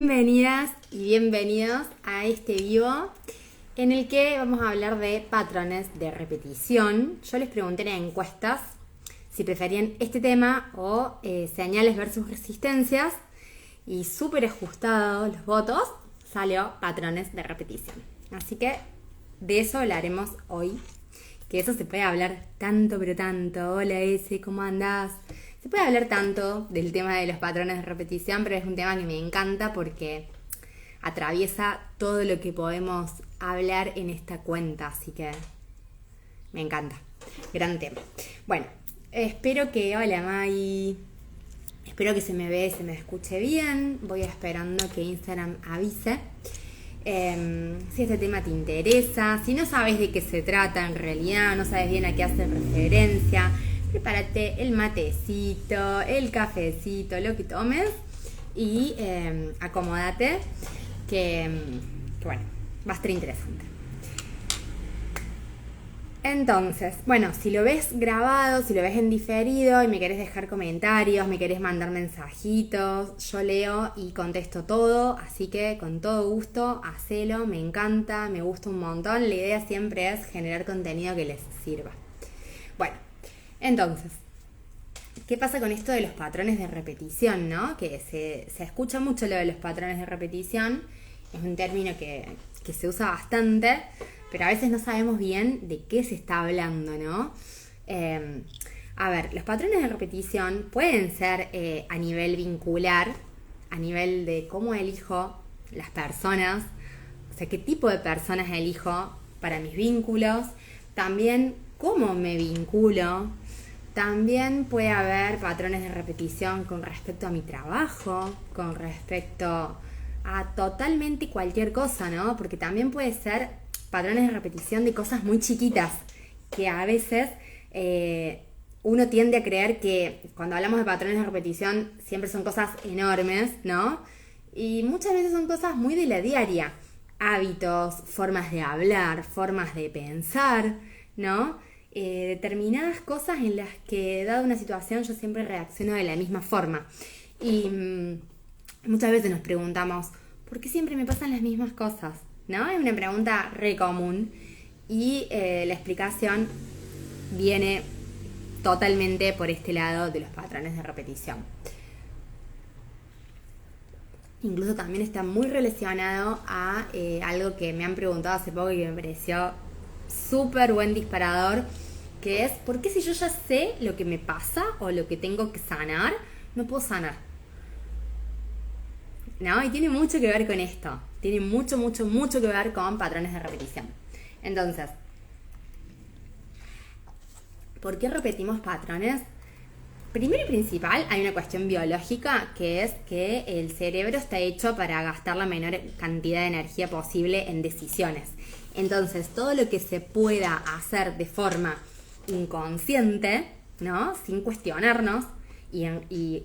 Bienvenidas y bienvenidos a este vivo en el que vamos a hablar de patrones de repetición. Yo les pregunté en encuestas si preferían este tema o señales versus resistencias y súper ajustados los votos salió patrones de repetición. Así que de eso hablaremos hoy, que eso se puede hablar tanto pero tanto. Hola S, ¿cómo andás? Se puede hablar tanto del tema de los patrones de repetición, pero es un tema que me encanta porque atraviesa todo lo que podemos hablar en esta cuenta, así que me encanta. Gran tema. Bueno, espero que, hola Mai, espero que se me ve, se me escuche bien. Voy esperando que Instagram avise. Si este tema te interesa, si no sabes de qué se trata en realidad, no sabes bien a qué hace referencia, prepárate el matecito, el cafecito, lo que tomes y acomódate que bueno, va a estar interesante. Entonces, bueno, si lo ves grabado, si lo ves en diferido y me querés dejar comentarios, me querés mandar mensajitos, yo leo y contesto todo, así que con todo gusto, hacelo, me encanta, me gusta un montón. La idea siempre es generar contenido que les sirva. Bueno, entonces, ¿qué pasa con esto de los patrones de repetición, no? Que se escucha mucho lo de los patrones de repetición, es un término que se usa bastante, pero a veces no sabemos bien de qué se está hablando, ¿no? A ver, los patrones de repetición pueden ser a nivel vincular, a nivel de cómo elijo las personas, o sea, qué tipo de personas elijo para mis vínculos, también cómo me vinculo. También puede haber patrones de repetición con respecto a mi trabajo, con respecto a totalmente cualquier cosa, ¿no? Porque también puede ser patrones de repetición de cosas muy chiquitas, que a veces uno tiende a creer que cuando hablamos de patrones de repetición siempre son cosas enormes, ¿no? Y muchas veces son cosas muy de la diaria, hábitos, formas de hablar, formas de pensar, ¿no? Determinadas cosas en las que, dada una situación, yo siempre reacciono de la misma forma. Y muchas veces nos preguntamos, ¿por qué siempre me pasan las mismas cosas? ¿No? Es una pregunta re común y la explicación viene totalmente por este lado de los patrones de repetición. Incluso también está muy relacionado a algo que me han preguntado hace poco y que me pareció súper buen disparador, que es ¿por qué si yo ya sé lo que me pasa o lo que tengo que sanar, no puedo sanar? ¿No? Y tiene mucho que ver con esto. Tiene mucho que ver con patrones de repetición. Entonces, ¿por qué repetimos patrones? Primero y principal, hay una cuestión biológica, que es que el cerebro está hecho para gastar la menor cantidad de energía posible en decisiones. Entonces, todo lo que se pueda hacer de forma inconsciente, ¿no? Sin cuestionarnos y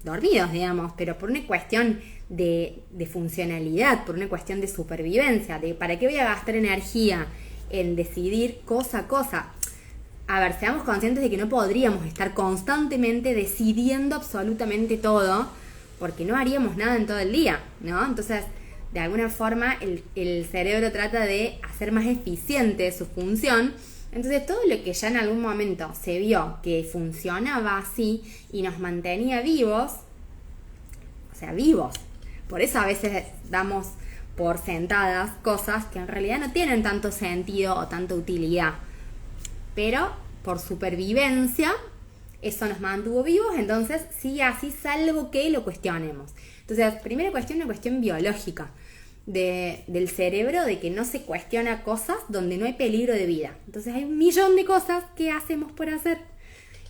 dormidos, digamos, pero por una cuestión de funcionalidad, por una cuestión de supervivencia, de ¿para qué voy a gastar energía en decidir cosa a cosa? A ver, seamos conscientes de que no podríamos estar constantemente decidiendo absolutamente todo, porque no haríamos nada en todo el día, ¿no? Entonces, de alguna forma, el cerebro trata de hacer más eficiente su función. Entonces, todo lo que ya en algún momento se vio que funcionaba así y nos mantenía vivos, o sea, vivos. Por eso a veces damos por sentadas cosas que en realidad no tienen tanto sentido o tanta utilidad. Pero por supervivencia eso nos mantuvo vivos, entonces sigue así salvo que lo cuestionemos. Entonces, primera cuestión, una cuestión biológica del cerebro, de que no se cuestiona cosas donde no hay peligro de vida. Entonces hay un millón de cosas que hacemos por hacer.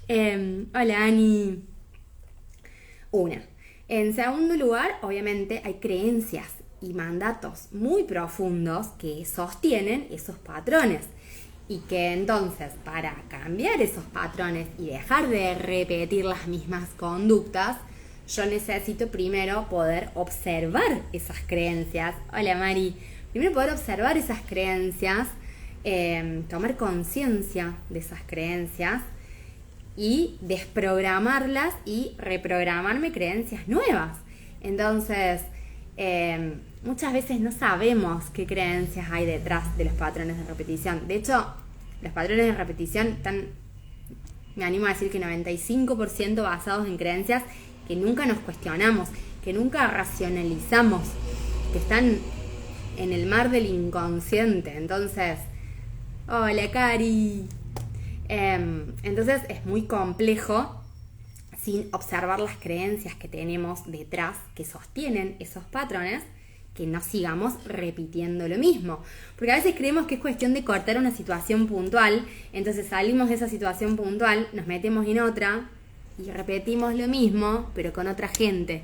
Hola Ani. Una. En segundo lugar, obviamente hay creencias y mandatos muy profundos que sostienen esos patrones. Y que entonces, para cambiar esos patrones y dejar de repetir las mismas conductas, yo necesito primero poder observar esas creencias. Hola Mari. Primero poder observar esas creencias, tomar conciencia de esas creencias y desprogramarlas y reprogramarme creencias nuevas. Entonces, Muchas veces no sabemos qué creencias hay detrás de los patrones de repetición. De hecho, los patrones de repetición están, me animo a decir que 95% basados en creencias que nunca nos cuestionamos, que nunca racionalizamos, que están en el mar del inconsciente. Entonces, hola Cari. Entonces es muy complejo sin observar las creencias que tenemos detrás, que sostienen esos patrones, que no sigamos repitiendo lo mismo. Porque a veces creemos que es cuestión de cortar una situación puntual, entonces salimos de esa situación puntual, nos metemos en otra y repetimos lo mismo, pero con otra gente,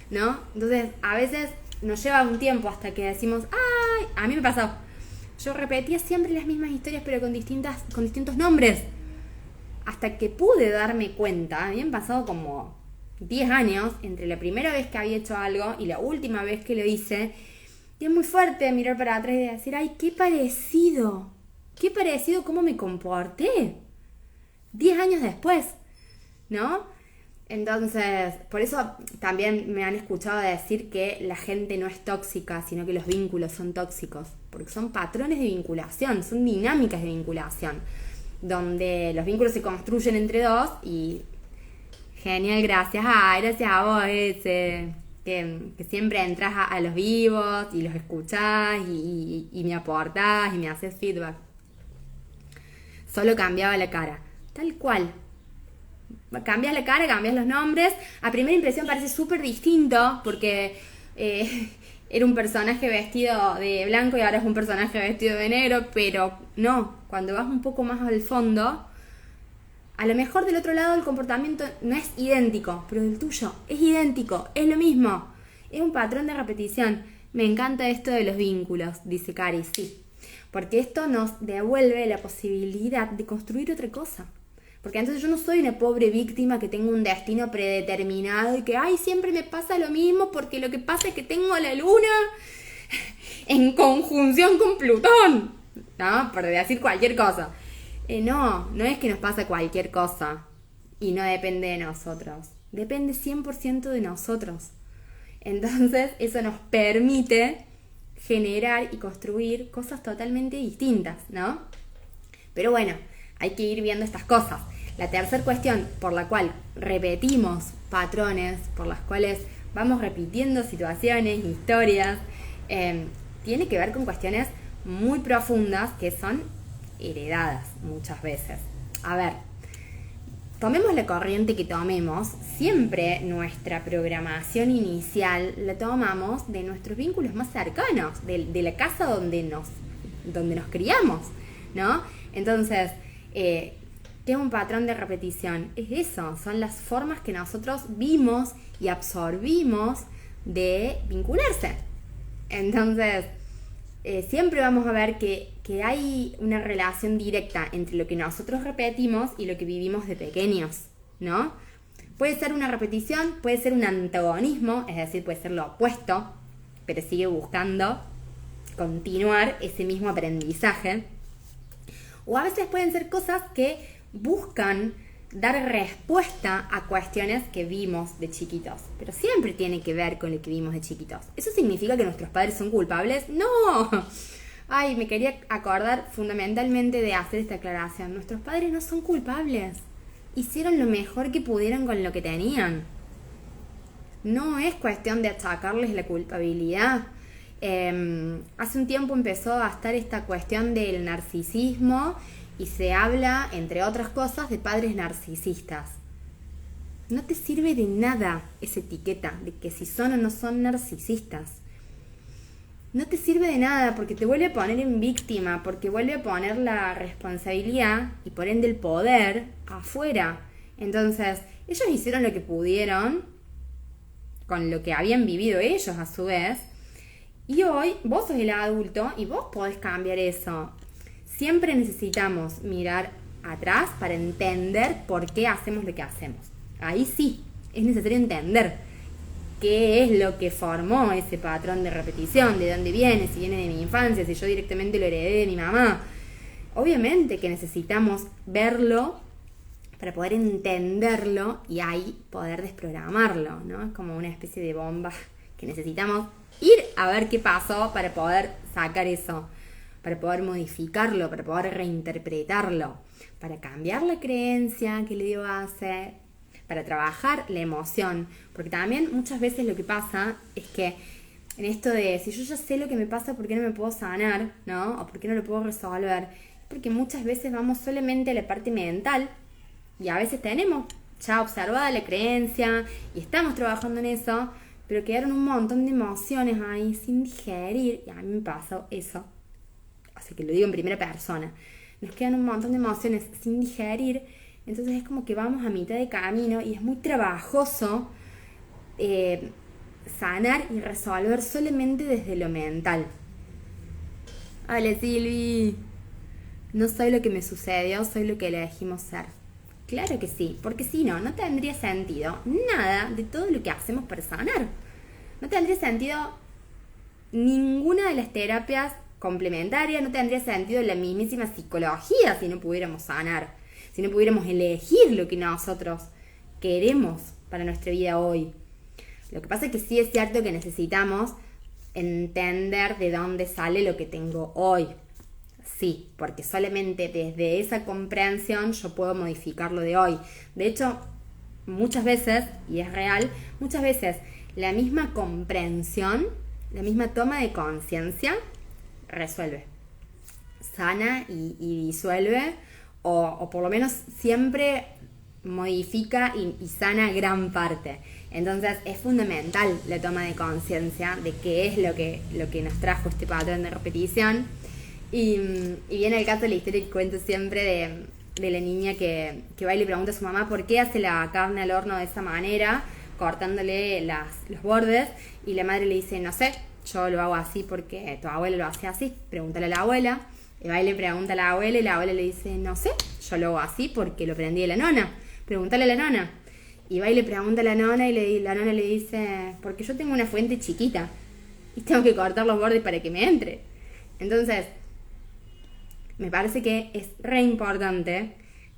¿no? Entonces a veces nos lleva un tiempo hasta que decimos, ¡ay! A mí me pasó. Yo repetía siempre las mismas historias, pero con distintos nombres. Hasta que pude darme cuenta, habían pasado como 10 años entre la primera vez que había hecho algo y la última vez que lo hice. Y es muy fuerte mirar para atrás y decir, ¡ay, qué parecido! ¡Qué parecido cómo me comporté! 10 años después, ¿no? Entonces, por eso también me han escuchado decir que la gente no es tóxica, sino que los vínculos son tóxicos, porque son patrones de vinculación, son dinámicas de vinculación, donde los vínculos se construyen entre dos y genial, gracias a vos, que siempre entras a los vivos y los escuchás y me aportás y me haces feedback. Solo cambiaba la cara, tal cual. Cambias la cara, cambias los nombres. A primera impresión parece súper distinto porque era un personaje vestido de blanco y ahora es un personaje vestido de negro, pero no, cuando vas un poco más al fondo, a lo mejor del otro lado el comportamiento no es idéntico, pero el tuyo es idéntico, es lo mismo, es un patrón de repetición. Me encanta esto de los vínculos, dice Cari, sí, porque esto nos devuelve la posibilidad de construir otra cosa. Porque entonces yo no soy una pobre víctima que tengo un destino predeterminado y que, ay, siempre me pasa lo mismo porque lo que pasa es que tengo la luna en conjunción con Plutón, ¿no? Por decir cualquier cosa. No es que nos pasa cualquier cosa y no depende de nosotros. Depende 100% de nosotros. Entonces eso nos permite generar y construir cosas totalmente distintas, ¿no? Pero bueno, hay que ir viendo estas cosas. La tercera cuestión por la cual repetimos patrones, por las cuales vamos repitiendo situaciones, historias, tiene que ver con cuestiones muy profundas que son heredadas muchas veces. A ver, tomemos la corriente que tomemos, siempre nuestra programación inicial la tomamos de nuestros vínculos más cercanos, de la casa donde nos criamos, ¿no? Entonces, ¿qué es un patrón de repetición? Es eso, son las formas que nosotros vimos y absorbimos de vincularse. Entonces, siempre vamos a ver que hay una relación directa entre lo que nosotros repetimos y lo que vivimos de pequeños, ¿no? Puede ser una repetición, puede ser un antagonismo, es decir, puede ser lo opuesto, pero sigue buscando continuar ese mismo aprendizaje. O a veces pueden ser cosas que buscan dar respuesta a cuestiones que vimos de chiquitos. Pero siempre tiene que ver con lo que vimos de chiquitos. ¿Eso significa que nuestros padres son culpables? ¡No! Ay, me quería acordar fundamentalmente de hacer esta aclaración. Nuestros padres no son culpables. Hicieron lo mejor que pudieron con lo que tenían. No es cuestión de achacarles la culpabilidad. Hace un tiempo empezó a estar esta cuestión del narcisismo y se habla, entre otras cosas, de padres narcisistas. No te sirve de nada esa etiqueta de que si son o no son narcisistas. No te sirve de nada porque te vuelve a poner en víctima, porque vuelve a poner la responsabilidad y por ende el poder afuera. Entonces, ellos hicieron lo que pudieron con lo que habían vivido ellos a su vez. Y hoy vos sos el adulto y vos podés cambiar eso. Siempre necesitamos mirar atrás para entender por qué hacemos lo que hacemos. Ahí sí, es necesario entender qué es lo que formó ese patrón de repetición, de dónde viene, si viene de mi infancia, si yo directamente lo heredé de mi mamá. Obviamente que necesitamos verlo para poder entenderlo y ahí poder desprogramarlo, ¿no? Es como una especie de bomba que necesitamos ir a ver qué pasó para poder sacar eso, para poder modificarlo, para poder reinterpretarlo, para cambiar la creencia que le dio base, para trabajar la emoción. Porque también muchas veces lo que pasa es que en esto de si yo ya sé lo que me pasa, ¿por qué no me puedo sanar? ¿No? O ¿por qué no lo puedo resolver? Porque muchas veces vamos solamente a la parte mental y a veces tenemos ya observada la creencia y estamos trabajando en eso, pero quedaron un montón de emociones ahí sin digerir, y a mí me pasó eso, o sea que lo digo en primera persona, nos quedan un montón de emociones sin digerir, entonces es como que vamos a mitad de camino y es muy trabajoso sanar y resolver solamente desde lo mental. Hola Silvi, no soy lo que me sucedió, soy lo que elegimos ser. Claro que sí, porque si no, no tendría sentido nada de todo lo que hacemos para sanar. No tendría sentido ninguna de las terapias complementarias, no tendría sentido la mismísima psicología si no pudiéramos sanar, si no pudiéramos elegir lo que nosotros queremos para nuestra vida hoy. Lo que pasa es que sí es cierto que necesitamos entender de dónde sale lo que tengo hoy. Sí, porque solamente desde esa comprensión yo puedo modificar lo de hoy. De hecho, muchas veces, y es real, muchas veces la misma comprensión, la misma toma de conciencia resuelve, sana y disuelve, o por lo menos siempre modifica y sana gran parte. Entonces es fundamental la toma de conciencia de qué es lo que nos trajo este patrón de repetición. Y viene el caso de la historia que cuento siempre de la niña que va y le pregunta a su mamá por qué hace la carne al horno de esa manera, cortándole los bordes, y la madre le dice, no sé, yo lo hago así porque tu abuela lo hacía así, pregúntale a la abuela. Y va y le pregunta a la abuela y la abuela le dice, no sé, yo lo hago así porque lo aprendí de la nona, pregúntale a la nona. Y va y le pregunta a la nona y la nona le dice, porque yo tengo una fuente chiquita y tengo que cortar los bordes para que me entre. Entonces, me parece que es re importante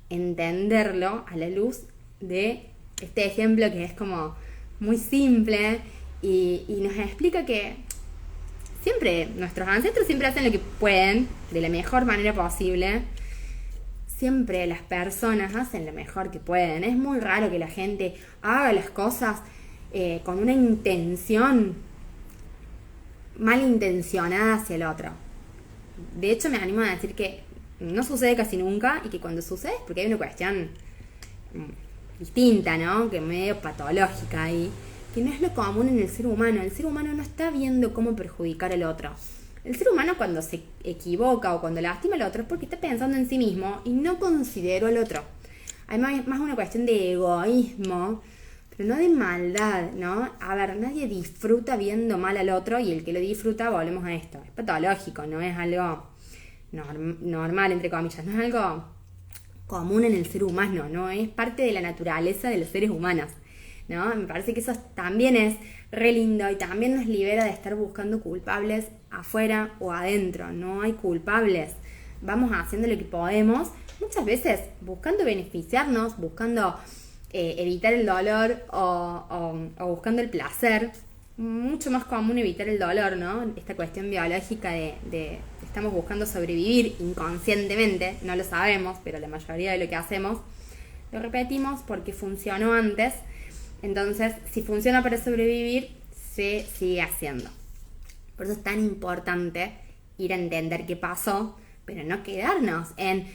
entenderlo a la luz de este ejemplo que es como muy simple y nos explica que siempre, nuestros ancestros siempre hacen lo que pueden de la mejor manera posible. Siempre las personas hacen lo mejor que pueden. Es muy raro que la gente haga las cosas con una intención malintencionada hacia el otro. De hecho, me animo a decir que no sucede casi nunca y que cuando sucede es porque hay una cuestión distinta, ¿no? Que medio patológica ahí, que no es lo común en el ser humano. El ser humano no está viendo cómo perjudicar al otro. El ser humano cuando se equivoca o cuando lastima al otro es porque está pensando en sí mismo y no consideró al otro. Hay más una cuestión de egoísmo, pero no de maldad, ¿no? A ver, nadie disfruta viendo mal al otro y el que lo disfruta, volvemos a esto, es patológico, no es algo normal, entre comillas, no es algo común en el ser humano, no es parte de la naturaleza de los seres humanos, ¿no? Me parece que eso también es re lindo y también nos libera de estar buscando culpables afuera o adentro. No hay culpables, vamos haciendo lo que podemos, muchas veces buscando beneficiarnos, buscando evitar el dolor o buscando el placer. Mucho más común evitar el dolor, ¿no? Esta cuestión biológica de estamos buscando sobrevivir inconscientemente, no lo sabemos, pero la mayoría de lo que hacemos lo repetimos porque funcionó antes. Entonces, si funciona para sobrevivir, se sigue haciendo. Por eso es tan importante ir a entender qué pasó, pero no quedarnos en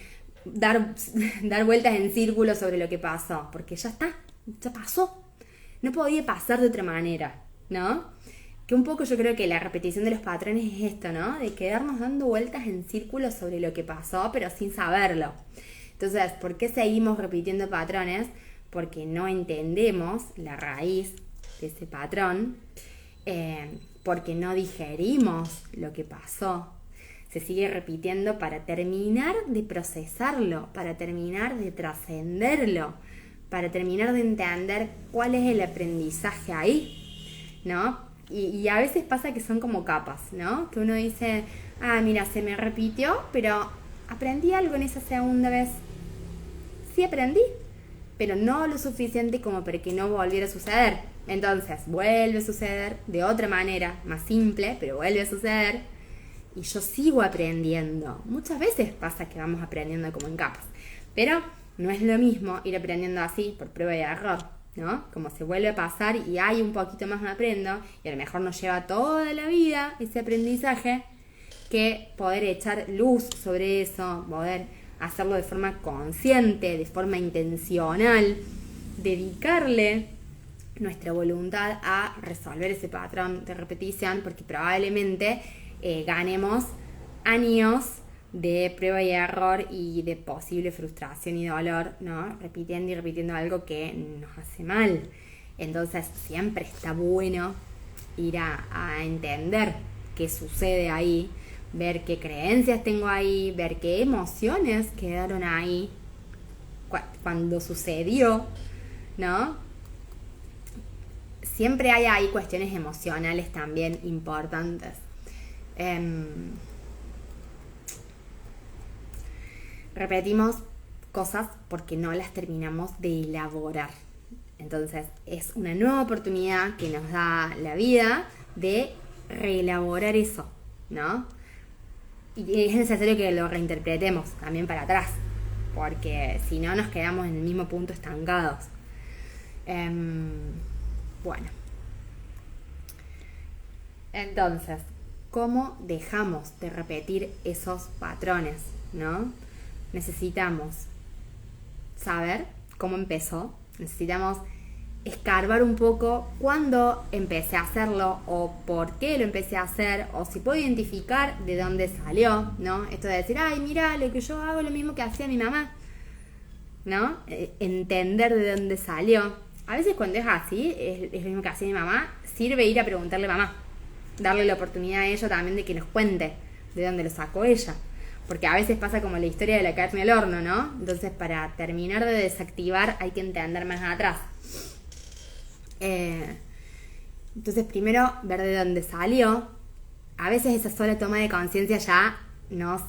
dar vueltas en círculo sobre lo que pasó, porque ya está, ya pasó. No podía pasar de otra manera, ¿no? Que un poco yo creo que la repetición de los patrones es esto, ¿no? De quedarnos dando vueltas en círculo sobre lo que pasó, pero sin saberlo. Entonces, ¿por qué seguimos repitiendo patrones? Porque no entendemos la raíz de ese patrón, porque no digerimos lo que pasó. Se sigue repitiendo para terminar de procesarlo, para terminar de trascenderlo, para terminar de entender cuál es el aprendizaje ahí, ¿no? Y a veces pasa que son como capas, ¿no? Que uno dice, mira, se me repitió, pero aprendí algo en esa segunda vez. Sí aprendí, pero no lo suficiente como para que no volviera a suceder. Entonces vuelve a suceder de otra manera, más simple, pero vuelve a suceder. Y yo sigo aprendiendo. Muchas veces pasa que vamos aprendiendo como en capas. Pero no es lo mismo ir aprendiendo así por prueba y error, ¿no? Como se vuelve a pasar y hay un poquito más me aprendo, y a lo mejor nos lleva toda la vida ese aprendizaje, que poder echar luz sobre eso, poder hacerlo de forma consciente, de forma intencional, dedicarle nuestra voluntad a resolver ese patrón de repetición, porque probablemente ganemos años de prueba y error y de posible frustración y dolor, ¿no? Repitiendo y repitiendo algo que nos hace mal. Entonces siempre está bueno ir a entender qué sucede ahí, ver qué creencias tengo ahí, ver qué emociones quedaron ahí cuando sucedió, ¿no? Siempre hay ahí cuestiones emocionales también importantes. Repetimos cosas porque no las terminamos de elaborar. Entonces es una nueva oportunidad que nos da la vida de reelaborar eso, ¿no? Y es necesario que lo reinterpretemos también para atrás, porque si no nos quedamos en el mismo punto estancados. Bueno, entonces, ¿cómo dejamos de repetir esos patrones, no? Necesitamos saber cómo empezó, necesitamos escarbar un poco cuándo empecé a hacerlo o por qué lo empecé a hacer, o si puedo identificar de dónde salió, ¿no? Esto de decir, ay, mira, lo que yo hago es lo mismo que hacía mi mamá, ¿no? Entender de dónde salió. A veces cuando es así, es lo mismo que hacía mi mamá, sirve ir a preguntarle a mamá, darle la oportunidad a ella también de que nos cuente de dónde lo sacó ella. Porque a veces pasa como la historia de la carne al horno, ¿no? Entonces, para terminar de desactivar hay que entender más atrás. Entonces, primero, ver de dónde salió. A veces esa sola toma de conciencia ya nos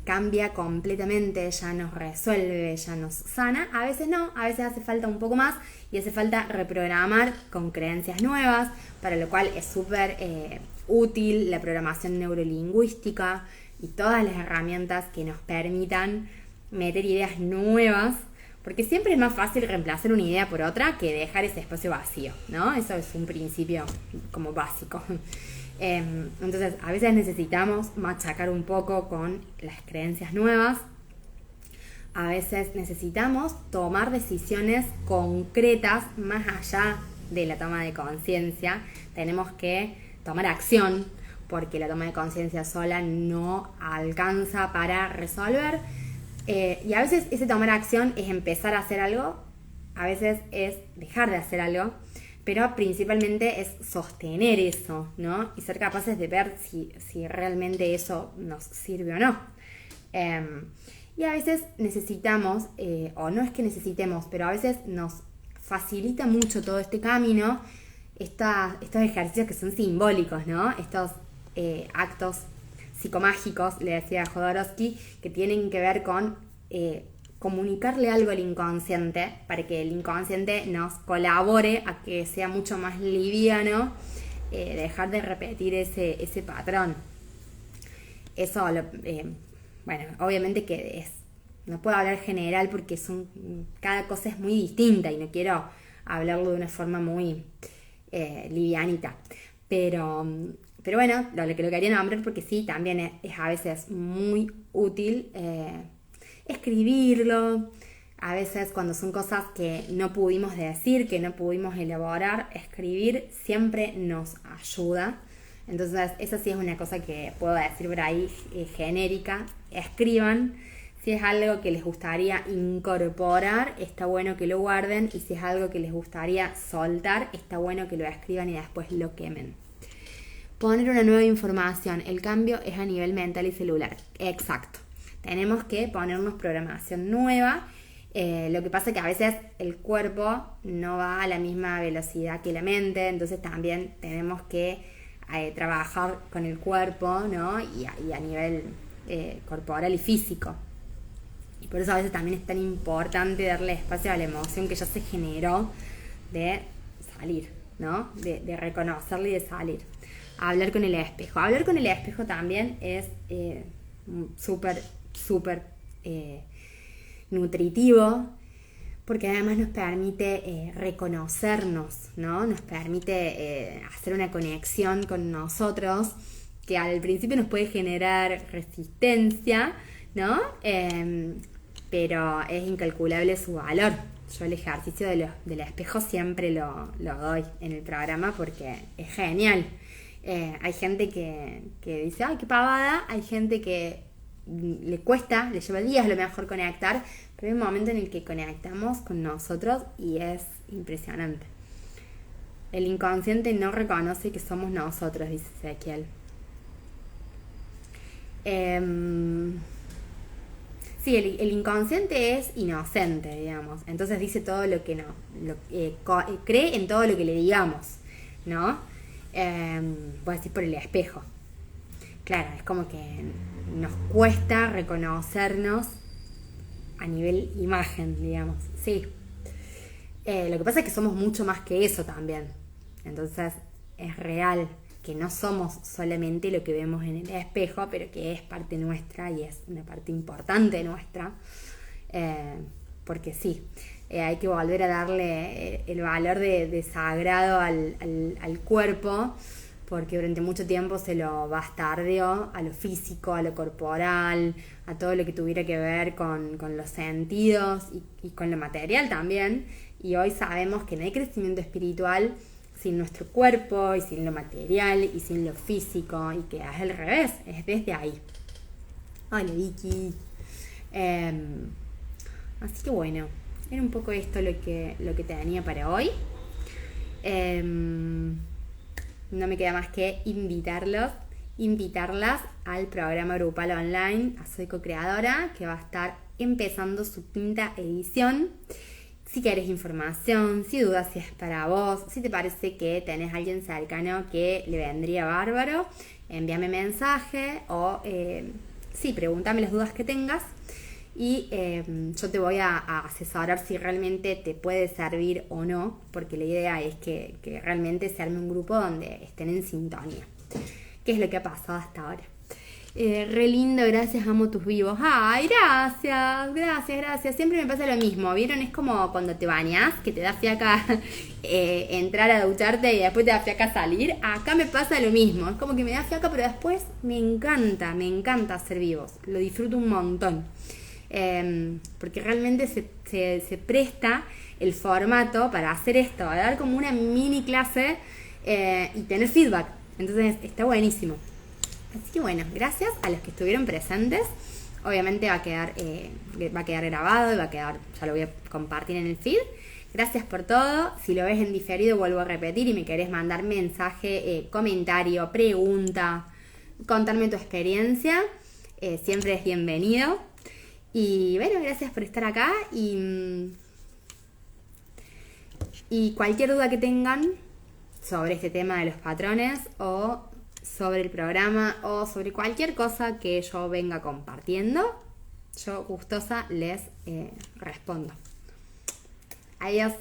cambia completamente, ya nos resuelve, ya nos sana. A veces no, a veces hace falta un poco más y hace falta reprogramar con creencias nuevas, para lo cual es súper útil la programación neurolingüística y todas las herramientas que nos permitan meter ideas nuevas, porque siempre es más fácil reemplazar una idea por otra que dejar ese espacio vacío, ¿no? Eso es un principio como básico. Entonces, a veces necesitamos machacar un poco con las creencias nuevas. A veces necesitamos tomar decisiones concretas más allá de la toma de conciencia. Tenemos que tomar acción, porque la toma de conciencia sola no alcanza para resolver. Y a veces ese tomar acción es empezar a hacer algo, a veces es dejar de hacer algo, pero principalmente es sostener eso, ¿no? Y ser capaces de ver si realmente eso nos sirve o no. Y a veces necesitamos, o no es que necesitemos, pero a veces nos facilita mucho todo este camino, estos ejercicios que son simbólicos, ¿no? Estos actos psicomágicos, le decía Jodorowsky, que tienen que ver con comunicarle algo al inconsciente para que el inconsciente nos colabore a que sea mucho más liviano, dejar de repetir ese patrón. Eso, bueno, obviamente que no puedo hablar general porque cada cosa es muy distinta y no quiero hablarlo de una forma muy livianita, pero bueno, lo quería nombrar porque sí, también es a veces muy útil escribirlo. A veces cuando son cosas que no pudimos decir, que no pudimos elaborar, escribir siempre nos ayuda. Entonces esa sí es una cosa que puedo decir por ahí genérica. Escriban. Si es algo que les gustaría incorporar, está bueno que lo guarden, y si es algo que les gustaría soltar, está bueno que lo escriban y después lo quemen. Poner una nueva información. El cambio es a nivel mental y celular. Exacto. Tenemos que ponernos programación nueva. Lo que pasa es que a veces el cuerpo no va a la misma velocidad que la mente, entonces también tenemos que trabajar con el cuerpo, ¿no? y a nivel corporal y físico. Y por eso a veces también es tan importante darle espacio a la emoción que ya se generó de salir, ¿no? De reconocerlo y de salir. Hablar con el espejo. Hablar con el espejo también es súper nutritivo, porque además nos permite reconocernos, ¿no? Nos permite hacer una conexión con nosotros que al principio nos puede generar resistencia, ¿no? Pero es incalculable su valor. Yo el ejercicio del espejo siempre lo doy en el programa porque es genial. Hay gente que dice, ay, qué pavada. Hay gente que le cuesta, le lleva días a lo mejor conectar, pero hay un momento en el que conectamos con nosotros y es impresionante. El inconsciente no reconoce que somos nosotros, dice Ezequiel. Sí, el inconsciente es inocente, digamos. Entonces dice todo lo que no, cree en todo lo que le digamos, ¿no? Voy a decir por el espejo. Claro, es como que nos cuesta reconocernos a nivel imagen, digamos. Sí. Lo que pasa es que somos mucho más que eso también. Entonces es real que no somos solamente lo que vemos en el espejo, pero que es parte nuestra y es una parte importante nuestra. Porque sí, hay que volver a darle el valor de sagrado al cuerpo, porque durante mucho tiempo se lo bastardeó a lo físico, a lo corporal, a todo lo que tuviera que ver con los sentidos y con lo material también. Y hoy sabemos que no hay crecimiento espiritual sin nuestro cuerpo y sin lo material y sin lo físico, y que es al revés, es desde ahí. Hola Vicky. Así que bueno, era un poco esto lo que tenía para hoy. No me queda más que invitarlas al programa grupal online a Soy Co-Creadora, que va a estar empezando su 5ª edición. Si querés información, si dudas si es para vos, si te parece que tenés a alguien cercano que le vendría bárbaro, envíame mensaje o pregúntame las dudas que tengas y yo te voy a asesorar si realmente te puede servir o no, porque la idea es que realmente se arme un grupo donde estén en sintonía, que es lo que ha pasado hasta ahora. Re lindo, gracias, amo tus vivos. Ay, gracias. Siempre me pasa lo mismo, ¿vieron? Es como cuando te bañas, que te da fiaca entrar a ducharte y después te da fiaca salir. Acá me pasa lo mismo, es como que me da fiaca, pero después me encanta hacer vivos. Lo disfruto un montón. Porque realmente se presta el formato para hacer esto, a dar como una mini clase y tener feedback. Entonces está buenísimo. Así que bueno, gracias a los que estuvieron presentes. Obviamente va a quedar grabado y ya lo voy a compartir en el feed. Gracias por todo. Si lo ves en diferido, vuelvo a repetir y me querés mandar mensaje, comentario, pregunta, contarme tu experiencia, siempre es bienvenido. Y bueno, gracias por estar acá y cualquier duda que tengan sobre este tema de los patrones o sobre el programa o sobre cualquier cosa que yo venga compartiendo, yo gustosa les respondo. Adiós.